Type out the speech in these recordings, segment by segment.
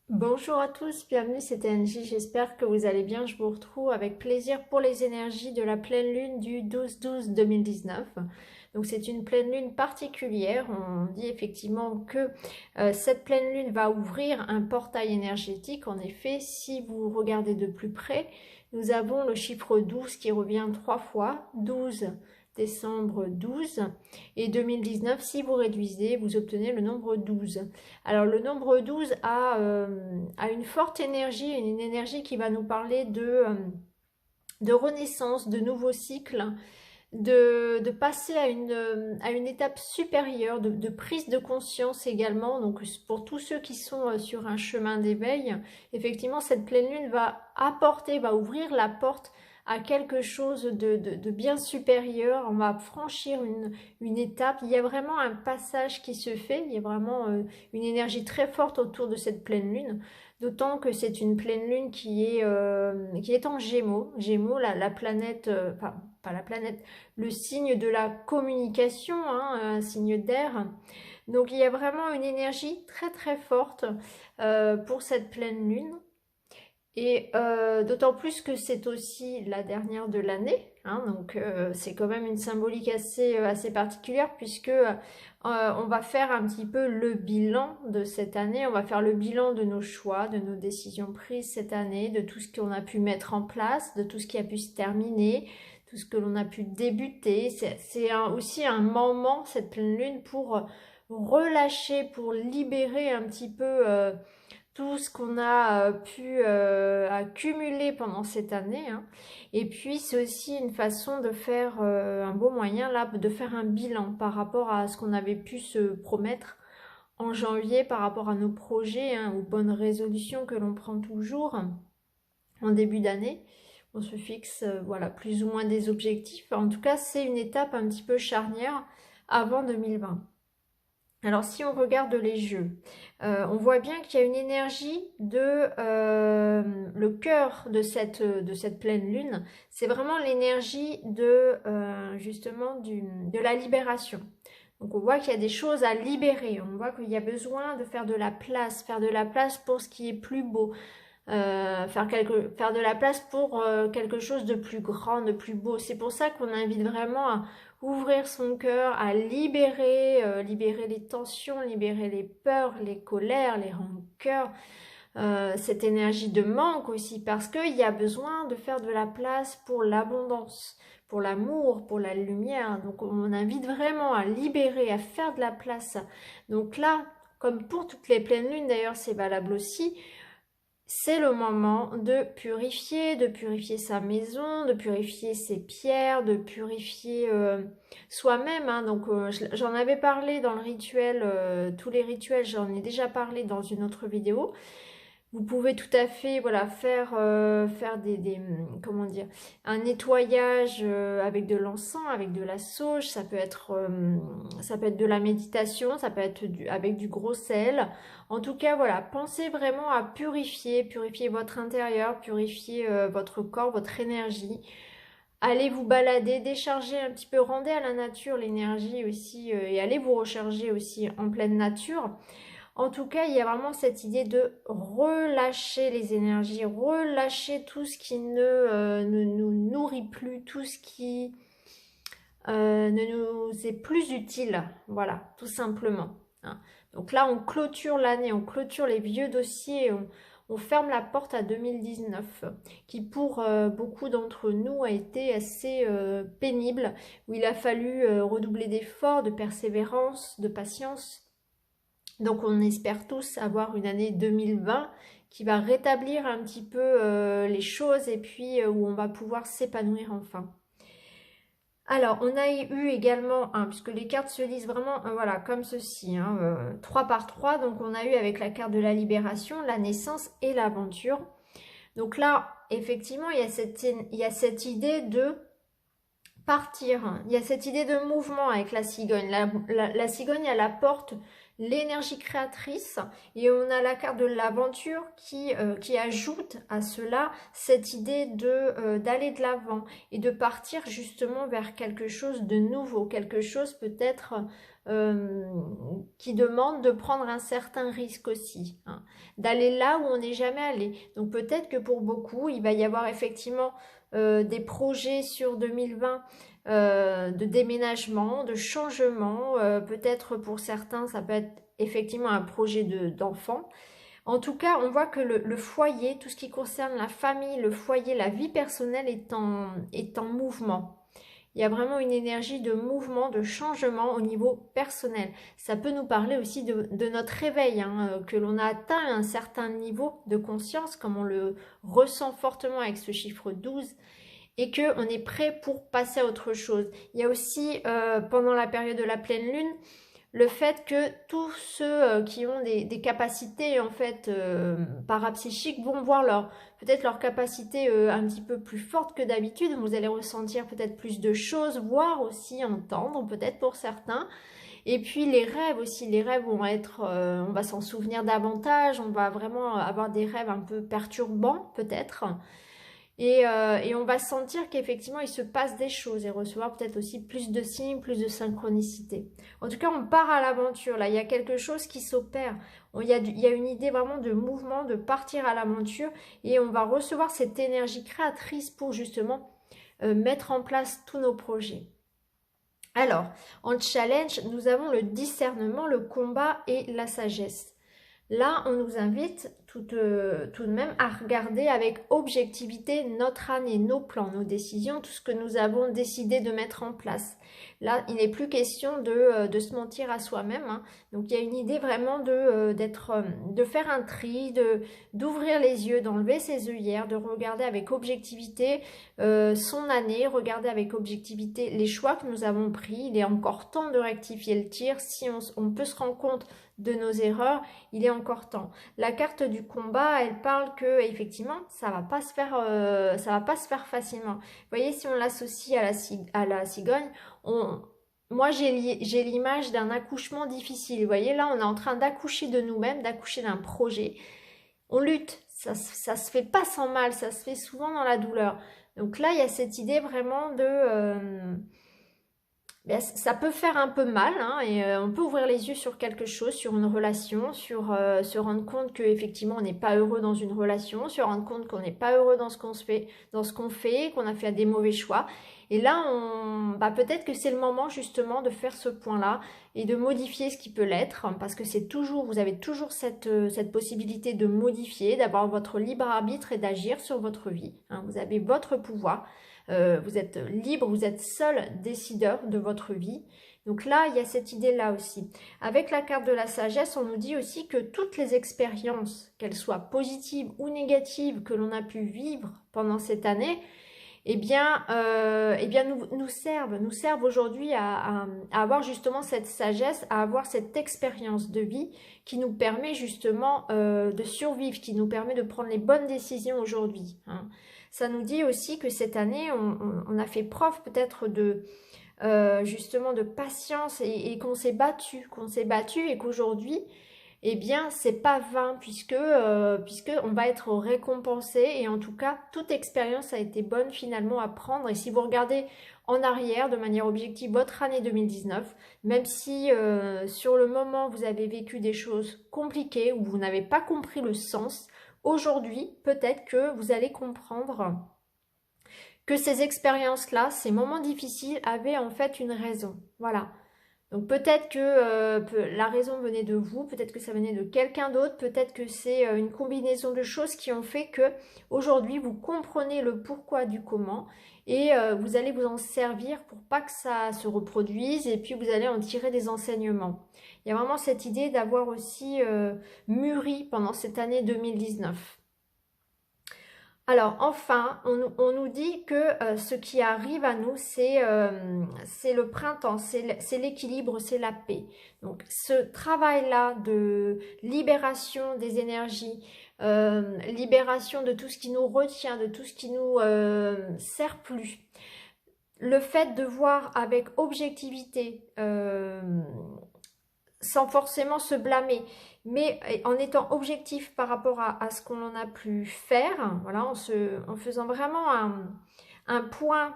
Bonjour à tous, bienvenue, c'est Angie, j'espère que vous allez bien. Je vous retrouve avec plaisir pour les énergies de la pleine lune du 12-12-2019. Donc c'est une pleine lune particulière, on dit effectivement que cette pleine lune va ouvrir un portail énergétique. En effet, si vous regardez de plus près, nous avons le chiffre 12 qui revient 3 fois, 12 décembre 12 et 2019, si vous réduisez, vous obtenez le nombre 12. Alors le nombre 12 a une forte énergie, une énergie qui va nous parler de renaissance, de nouveaux cycles, de passer à une étape supérieure, de prise de conscience également. Donc pour tous ceux qui sont sur un chemin d'éveil, effectivement cette pleine lune va apporter, va ouvrir la porte à quelque chose de bien supérieur. On va franchir une étape. Il y a vraiment un passage qui se fait. Il y a vraiment une énergie très forte autour de cette pleine lune. D'autant que c'est une pleine lune qui est en Gémeaux. Gémeaux, la planète, enfin pas la planète, le signe de la communication, hein, un signe d'air. Donc il y a vraiment une énergie très très forte pour cette pleine lune. Et d'autant plus que c'est aussi la dernière de l'année, hein, donc c'est quand même une symbolique assez particulière puisque on va faire un petit peu le bilan de cette année, on va faire le bilan de nos choix, de nos décisions prises cette année, de tout ce qu'on a pu mettre en place, de tout ce qui a pu se terminer, tout ce que l'on a pu débuter. C'est aussi un moment, cette pleine lune, pour relâcher, pour libérer un petit peu tout ce qu'on a pu accumuler pendant cette année, hein. Et puis c'est aussi une façon de faire un beau moyen là, de faire un bilan par rapport à ce qu'on avait pu se promettre en janvier, par rapport à nos projets, hein, aux bonnes résolutions que l'on prend toujours en début d'année. On se fixe voilà, plus ou moins des objectifs. En tout cas, c'est une étape un petit peu charnière avant 2020. Alors si on regarde les jeux, on voit bien qu'il y a une énergie le cœur de cette pleine lune, c'est vraiment l'énergie justement de la libération. Donc on voit qu'il y a des choses à libérer, on voit qu'il y a besoin de faire de la place pour ce qui est plus beau, faire de la place pour quelque chose de plus grand, de plus beau. C'est pour ça qu'on invite vraiment à ouvrir son cœur, à libérer les tensions, libérer les peurs, les colères, les rancœurs, cette énergie de manque aussi, parce qu'il y a besoin de faire de la place pour l'abondance, pour l'amour, pour la lumière. Donc on invite vraiment à libérer, à faire de la place. Donc là, comme pour toutes les pleines lunes, d'ailleurs c'est valable aussi, c'est le moment de purifier sa maison, de purifier ses pierres, de purifier soi-même, hein. Donc j'en avais parlé dans le rituel, tous les rituels, j'en ai déjà parlé dans une autre vidéo. Vous pouvez tout à fait voilà, faire comment dire, un nettoyage avec de l'encens, avec de la sauge, ça peut être de la méditation, ça peut être avec du gros sel. En tout cas, voilà, pensez vraiment à purifier votre intérieur, purifier votre corps, votre énergie. Allez vous balader, décharger un petit peu, rendez à la nature l'énergie aussi et allez vous recharger aussi en pleine nature. En tout cas, il y a vraiment cette idée de relâcher les énergies, relâcher tout ce qui ne nous nourrit plus, tout ce qui ne nous est plus utile. Voilà, tout simplement, hein. Donc là, on clôture l'année, on clôture les vieux dossiers, on ferme la porte à 2019, qui pour beaucoup d'entre nous a été assez pénible, où il a fallu redoubler d'efforts, de persévérance, de patience. Donc on espère tous avoir une année 2020 qui va rétablir un petit peu les choses et puis où on va pouvoir s'épanouir enfin. Alors on a eu également, hein, puisque les cartes se lisent vraiment voilà, comme ceci, hein, 3 par 3, donc on a eu avec la carte de la libération, la naissance et l'aventure. Donc là, effectivement, il y a cette idée de partir, il y a cette idée de mouvement avec la cigogne. La cigogne, elle apporte l'énergie créatrice, et on a la carte de l'aventure qui ajoute à cela cette idée d'aller de l'avant et de partir justement vers quelque chose de nouveau, quelque chose peut-être qui demande de prendre un certain risque aussi, hein, d'aller là où on n'est jamais allé. Donc peut-être que pour beaucoup, il va y avoir effectivement des projets sur 2020 de déménagement, de changement, peut-être pour certains ça peut être effectivement un projet d'enfant. En tout cas, on voit que le foyer, tout ce qui concerne la famille, le foyer, la vie personnelle est en mouvement. Il y a vraiment une énergie de mouvement, de changement au niveau personnel. Ça peut nous parler aussi de notre réveil, hein, que l'on a atteint un certain niveau de conscience, comme on le ressent fortement avec ce chiffre 12, et qu'on est prêt pour passer à autre chose. Il y a aussi, pendant la période de la pleine lune, le fait que tous ceux qui ont des capacités en fait parapsychiques vont voir peut-être leur capacité un petit peu plus forte que d'habitude. Vous allez ressentir peut-être plus de choses, voir aussi entendre peut-être pour certains. Et puis les rêves aussi, les rêves vont être, on va s'en souvenir davantage, on va vraiment avoir des rêves un peu perturbants peut-être. Et on va sentir qu'effectivement il se passe des choses et recevoir peut-être aussi plus de signes, plus de synchronicité. En tout cas, on part à l'aventure. Là, il y a quelque chose qui s'opère. Il y a une idée vraiment de mouvement, de partir à l'aventure, et on va recevoir cette énergie créatrice pour justement mettre en place tous nos projets. Alors, en challenge, nous avons le discernement, le combat et la sagesse. Là, on nous invite tout de même à regarder avec objectivité notre année, nos plans, nos décisions, tout ce que nous avons décidé de mettre en place. Là, il n'est plus question de se mentir à soi-même, hein. Donc, il y a une idée vraiment de faire un tri, d'ouvrir les yeux, d'enlever ses œillères, de regarder avec objectivité son année, regarder avec objectivité les choix que nous avons pris. Il est encore temps de rectifier le tir. Si on peut se rendre compte de nos erreurs, il est encore temps. La carte du combat, elle parle que effectivement, ça va pas se faire facilement. Vous voyez, si on l'associe à la cigogne, moi j'ai l'image d'un accouchement difficile. Vous voyez, là, on est en train d'accoucher de nous-mêmes, d'accoucher d'un projet. On lutte, ça se fait pas sans mal, ça se fait souvent dans la douleur. Donc là, il y a cette idée vraiment ça peut faire un peu mal, hein, et on peut ouvrir les yeux sur quelque chose, sur une relation, sur se rendre compte qu'effectivement on n'est pas heureux dans une relation, se rendre compte qu'on n'est pas heureux dans ce qu'on fait, qu'on a fait des mauvais choix. Et là, peut-être que c'est le moment justement de faire ce point-là et de modifier ce qui peut l'être, parce que vous avez toujours cette possibilité de modifier, d'avoir votre libre arbitre et d'agir sur votre vie, hein. Vous avez votre pouvoir. Vous êtes libre, vous êtes seul décideur de votre vie. Donc là, il y a cette idée-là aussi. Avec la carte de la sagesse, on nous dit aussi que toutes les expériences, qu'elles soient positives ou négatives, que l'on a pu vivre pendant cette année, nous servent aujourd'hui à avoir justement cette sagesse, à avoir cette expérience de vie qui nous permet justement de survivre, qui nous permet de prendre les bonnes décisions aujourd'hui, hein. Ça nous dit aussi que cette année, on a fait preuve peut-être justement de patience et qu'on s'est battu et qu'aujourd'hui, c'est pas vain puisque on va être récompensé, et en tout cas, toute expérience a été bonne finalement à prendre. Et si vous regardez en arrière de manière objective votre année 2019, même si sur le moment vous avez vécu des choses compliquées ou vous n'avez pas compris le sens, aujourd'hui, peut-être que vous allez comprendre que ces expériences-là, ces moments difficiles avaient en fait une raison. Voilà. Donc peut-être que la raison venait de vous, peut-être que ça venait de quelqu'un d'autre, peut-être que c'est une combinaison de choses qui ont fait que aujourd'hui vous comprenez le pourquoi du comment, et vous allez vous en servir pour pas que ça se reproduise, et puis vous allez en tirer des enseignements. Il y a vraiment cette idée d'avoir aussi mûri pendant cette année 2019. Alors enfin, on nous dit que ce qui arrive à nous, c'est le printemps, c'est l'équilibre, c'est la paix. Donc ce travail-là de libération des énergies, libération de tout ce qui nous retient, de tout ce qui nous sert plus. Le fait de voir avec objectivité sans forcément se blâmer, mais en étant objectif par rapport à ce qu'on a pu faire, voilà, en faisant vraiment un point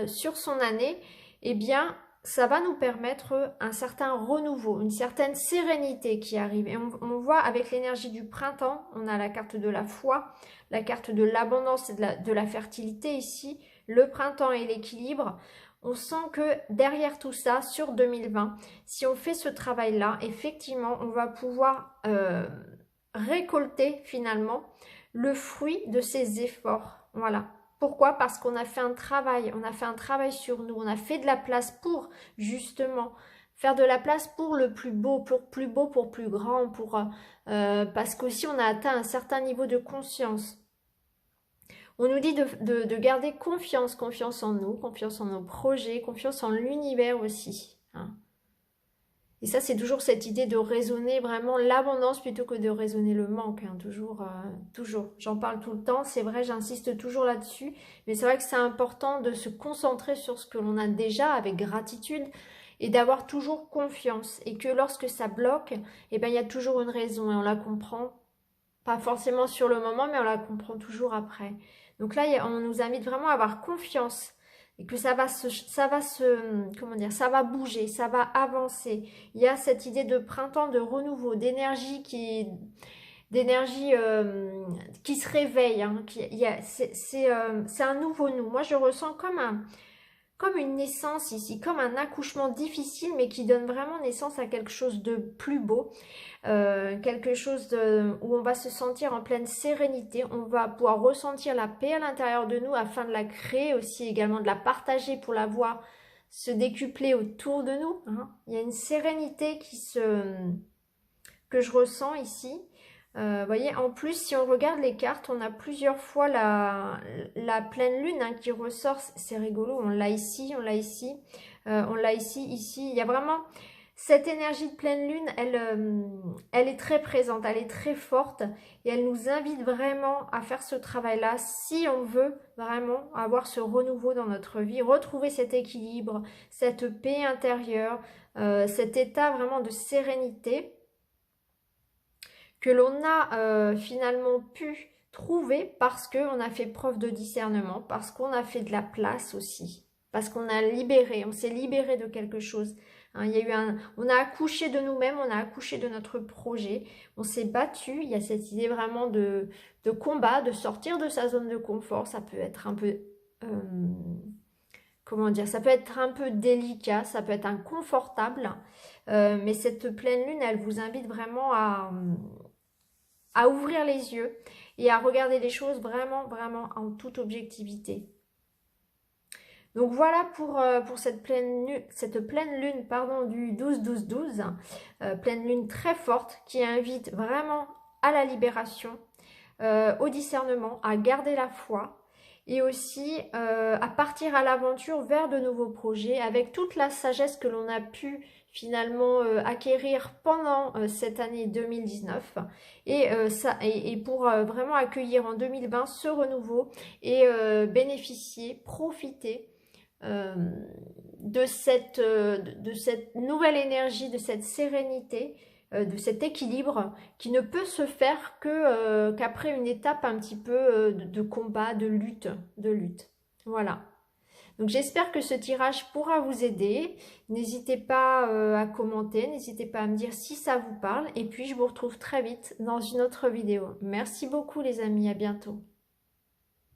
sur son année, eh bien, ça va nous permettre un certain renouveau, une certaine sérénité qui arrive. Et on voit avec l'énergie du printemps, on a la carte de la foi, la carte de l'abondance et de la fertilité ici, le printemps et l'équilibre. On sent que derrière tout ça, sur 2020, si on fait ce travail-là, effectivement, on va pouvoir récolter finalement le fruit de ces efforts. Voilà. Pourquoi? Parce qu'on a fait un travail sur nous, on a fait de la place pour justement faire de la place pour le plus beau, pour plus grand, parce qu'aussi on a atteint un certain niveau de conscience. On nous dit de garder confiance en nous, confiance en nos projets, confiance en l'univers aussi. Hein. Et ça, c'est toujours cette idée de raisonner vraiment l'abondance plutôt que de raisonner le manque. Hein. Toujours. J'en parle tout le temps, c'est vrai, j'insiste toujours là-dessus. Mais c'est vrai que c'est important de se concentrer sur ce que l'on a déjà avec gratitude et d'avoir toujours confiance. Et que lorsque ça bloque, eh ben, il y a toujours une raison et on la comprend. Pas forcément sur le moment, mais on la comprend toujours après. Donc là, on nous invite vraiment à avoir confiance et que ça va bouger, ça va avancer. Il y a cette idée de printemps, de renouveau, d'énergie qui se réveille. Hein, c'est un nouveau nous. Moi, je ressens comme une naissance ici, comme un accouchement difficile, mais qui donne vraiment naissance à quelque chose de plus beau. Quelque chose où on va se sentir en pleine sérénité, on va pouvoir ressentir la paix à l'intérieur de nous afin de la créer aussi, également de la partager pour la voir se décupler autour de nous. Hein. Il y a une sérénité que je ressens ici. Vous voyez, en plus, si on regarde les cartes, on a plusieurs fois la pleine lune hein, qui ressort. C'est rigolo, on l'a ici, on l'a ici, on l'a ici. Il y a vraiment cette énergie de pleine lune, elle est très présente, elle est très forte et elle nous invite vraiment à faire ce travail-là si on veut vraiment avoir ce renouveau dans notre vie, retrouver cet équilibre, cette paix intérieure, cet état vraiment de sérénité que l'on a finalement pu trouver parce qu'on a fait preuve de discernement, parce qu'on a fait de la place aussi, parce qu'on a libéré, on s'est libéré de quelque chose. Hein, on a accouché de nous-mêmes, on a accouché de notre projet, on s'est battu, il y a cette idée vraiment de combat, de sortir de sa zone de confort, ça peut être un peu... comment dire, ça peut être un peu délicat, ça peut être inconfortable, mais cette pleine lune, elle vous invite vraiment à ouvrir les yeux et à regarder les choses vraiment, vraiment en toute objectivité. Donc voilà pour cette pleine lune pardon, du 12-12-12, pleine lune très forte qui invite vraiment à la libération, au discernement, à garder la foi et aussi à partir à l'aventure vers de nouveaux projets avec toute la sagesse que l'on a pu finalement acquérir pendant cette année 2019 et pour vraiment accueillir en 2020 ce renouveau et bénéficier, profiter de cette nouvelle énergie, de cette sérénité, de cet équilibre qui ne peut se faire qu'après une étape un petit peu de combat, de lutte. Voilà. Donc j'espère que ce tirage pourra vous aider. N'hésitez pas à commenter, n'hésitez pas à me dire si ça vous parle. Et puis je vous retrouve très vite dans une autre vidéo. Merci beaucoup les amis, à bientôt.